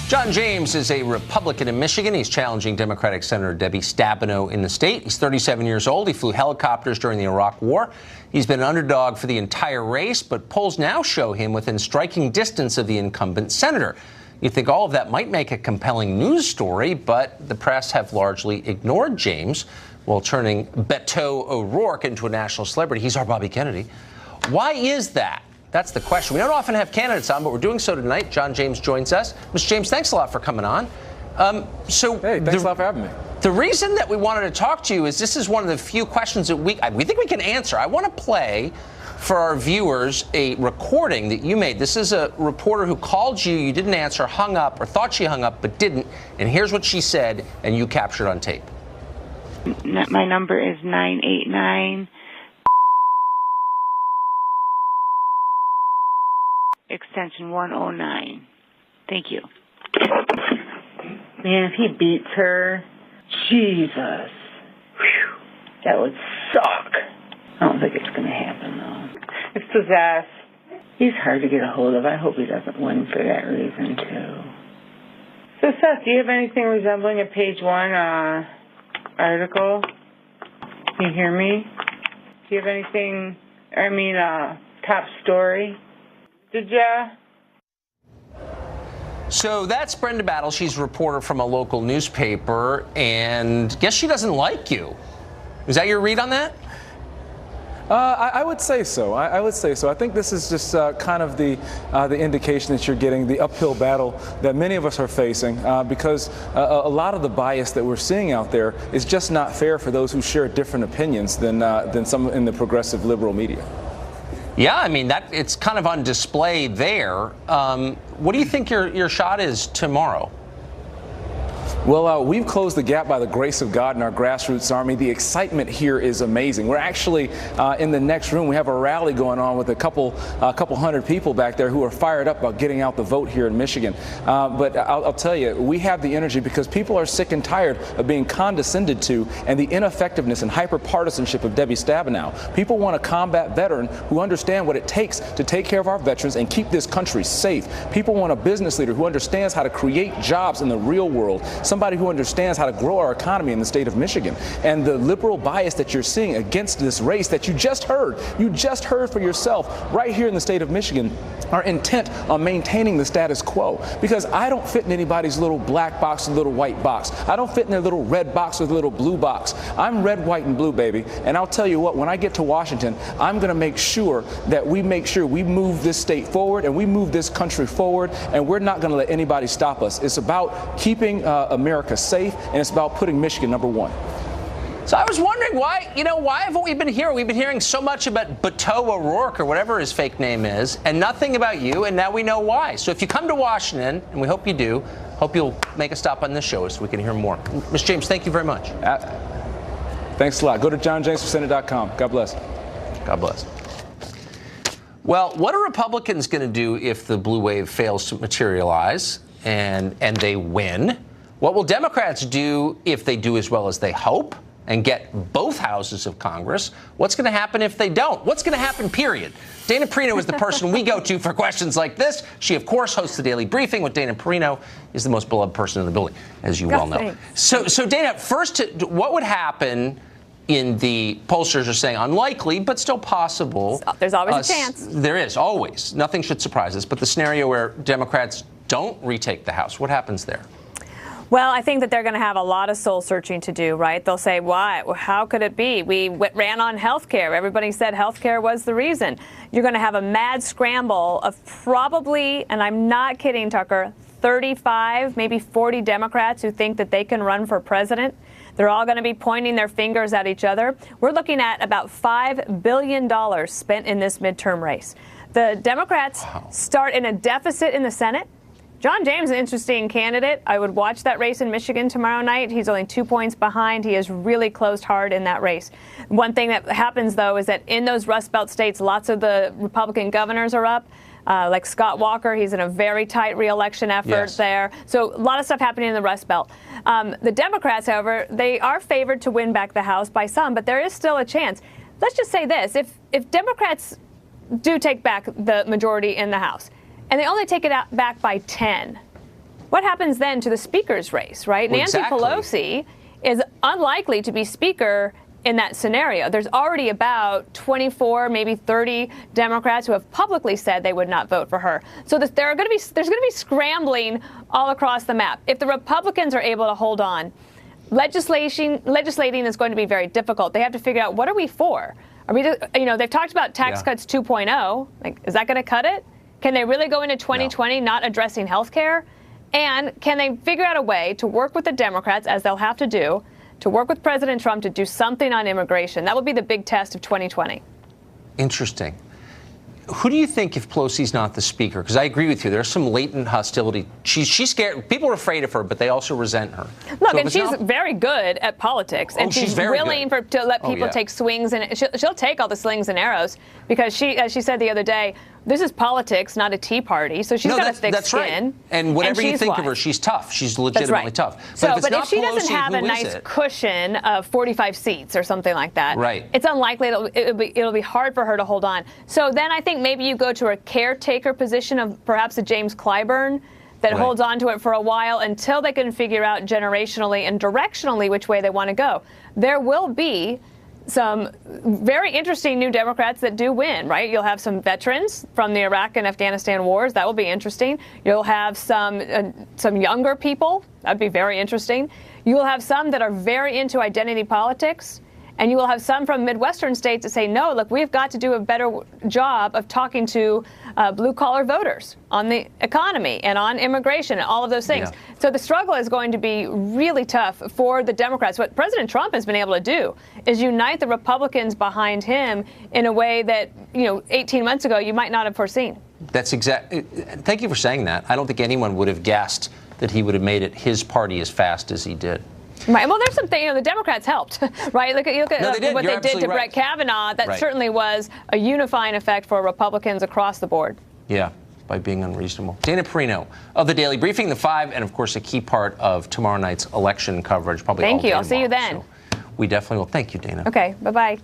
John James is a Republican in Michigan. He's challenging Democratic Senator Debbie Stabenow in the state. He's 37 years old. He flew helicopters during the Iraq War. He's been an underdog for the entire race, but polls now show him within striking distance of the incumbent senator. You'd think all of that might make a compelling news story, but the press have largely ignored James while turning Beto O'Rourke into a national celebrity. He's our Bobby Kennedy. Why is that? That's the question. We don't often have candidates on, but we're doing so tonight. John James joins us. Mr. James, thanks a lot for coming on. Hey, thanks a lot for having me. The reason that we wanted to talk to you is this is one of the few questions that we think we can answer. I want to play for our viewers a recording that you made. This is a reporter who called you, you didn't answer, hung up, or thought she hung up, but didn't. And here's what she said, and you captured on tape. My number is 989. Extension 109. Thank you. Man, if he beats her, Jesus. Whew, that would suck. I don't think it's going to happen, though. It's possessed. He's hard to get a hold of. I hope he doesn't win for that reason, too. So, Seth, do you have anything resembling a page one article? Can you hear me? Do you have anything, top story? Did ya? So that's Brenda Battle. She's a reporter from a local newspaper, and guess she doesn't like you. Is that your read on that? I would say so. I would say so. I think this is just kind of the indication that you're getting, the uphill battle that many of us are facing, because a lot of the bias that we're seeing out there is just not fair for those who share different opinions than some in the progressive liberal media. Yeah, I mean, it's kind of on display there. What do you think your shot is tomorrow? Well, we've closed the gap by the grace of God in our grassroots army. The excitement here is amazing. We're actually in the next room. We have a rally going on with a couple hundred people back there who are fired up about getting out the vote here in Michigan. But I'll tell you, we have the energy because people are sick and tired of being condescended to and the ineffectiveness and hyper-partisanship of Debbie Stabenow. People want a combat veteran who understands what it takes to take care of our veterans and keep this country safe. People want a business leader who understands how to create jobs in the real world. Somebody who understands how to grow our economy in the state of Michigan. And the liberal bias that you're seeing against this race that you just heard for yourself right here in the state of Michigan are intent on maintaining the status quo. Because I don't fit in anybody's little black box or little white box. I don't fit in their little red box or little blue box. I'm red, white, and blue, baby. And I'll tell you what, when I get to Washington, I'm going to make sure we move this state forward and we move this country forward, and we're not going to let anybody stop us. It's about keeping America safe, and it's about putting Michigan number one. So I was wondering why haven't we been here? We've been hearing so much about Beto O'Rourke or whatever his fake name is, and nothing about you, and now we know why. So if you come to Washington, and we hope you do, hope you'll make a stop on this show so we can hear more. Mr. James, thank you very much. Thanks a lot. Go to johnjamesforsenate.com. God bless. God bless. Well, what are Republicans going to do if the blue wave fails to materialize and they win? What will Democrats do if they do as well as they hope and get both houses of Congress? What's going to happen if they don't? What's going to happen, period? Dana Perino is the person we go to for questions like this. She, of course, hosts the Daily Briefing with Dana Perino, is the most beloved person in the building, as you well know. So, Dana, first, what would happen in the pollsters are saying unlikely, but still possible? There's always a chance. There is, always. Nothing should surprise us. But the scenario where Democrats don't retake the House, what happens there? Well, I think that they're going to have a lot of soul searching to do, right? They'll say, why? How could it be? We ran on health care. Everybody said health care was the reason. You're going to have a mad scramble of probably, and I'm not kidding, Tucker, 35, maybe 40 Democrats who think that they can run for president. They're all going to be pointing their fingers at each other. We're looking at about $5 billion spent in this midterm race. The Democrats start in a deficit in the Senate. John James is an interesting candidate. I would watch that race in Michigan tomorrow night. He's only 2 points behind. He has really closed hard in that race. One thing that happens, though, is that in those Rust Belt states, lots of the Republican governors are up. Like Scott Walker, he's in a very tight re-election effort there. So a lot of stuff happening in the Rust Belt. The Democrats, however, they are favored to win back the House by some, but there is still a chance. Let's just say this. If Democrats do take back the majority in the House, and they only take it back by 10, what happens then to the speaker's race, right? Well, Nancy exactly. Pelosi is unlikely to be speaker in that scenario. There's already about 24, maybe 30 Democrats who have publicly said they would not vote for her. So there's going to be scrambling all across the map. If the Republicans are able to hold on, legislating is going to be very difficult. They have to figure out, what are we for? Are we, they've talked about tax cuts 2.0. Like, is that going to cut it? Can they really go into 2020 not addressing health care? And can they figure out a way to work with the Democrats, as they'll have to do, to work with President Trump to do something on immigration? That will be the big test of 2020. Interesting. Who do you think, if Pelosi's not the speaker? Because I agree with you, there's some latent hostility. She's scared. People are afraid of her, but they also resent her. Look, so and she's very good at politics, and she's willing to let people take swings, and she'll take all the slings and arrows, because she, as she said the other day, this is politics, not a tea party. So she's got a thick skin. Right. And whatever you think of her, she's tough. She's legitimately tough. But if she doesn't have a nice cushion of 45 seats or something like that, it's unlikely it'll be hard for her to hold on. So then I think maybe you go to a caretaker position of perhaps a James Clyburn that holds on to it for a while until they can figure out generationally and directionally which way they want to go. There will be some very interesting new Democrats that do win, right? You'll have some veterans from the Iraq and Afghanistan wars. That will be interesting. You'll have some younger people. That'd be very interesting. You will have some that are very into identity politics. And you will have some from Midwestern states that say, no, look, we've got to do a better job of talking to blue-collar voters on the economy and on immigration and all of those things. Yeah. So the struggle is going to be really tough for the Democrats. What President Trump has been able to do is unite the Republicans behind him in a way that, 18 months ago you might not have foreseen. That's exactly. Thank you for saying that. I don't think anyone would have guessed that he would have made it his party as fast as he did. Right. Well, there's something, the Democrats helped, right? Look at what they did to Brett Kavanaugh. That certainly was a unifying effect for Republicans across the board. Yeah, by being unreasonable. Dana Perino of the Daily Briefing, The Five, and of course a key part of tomorrow night's election coverage. Probably. Thank you. I'll see you then. So we definitely will. Thank you, Dana. Okay. Bye-bye.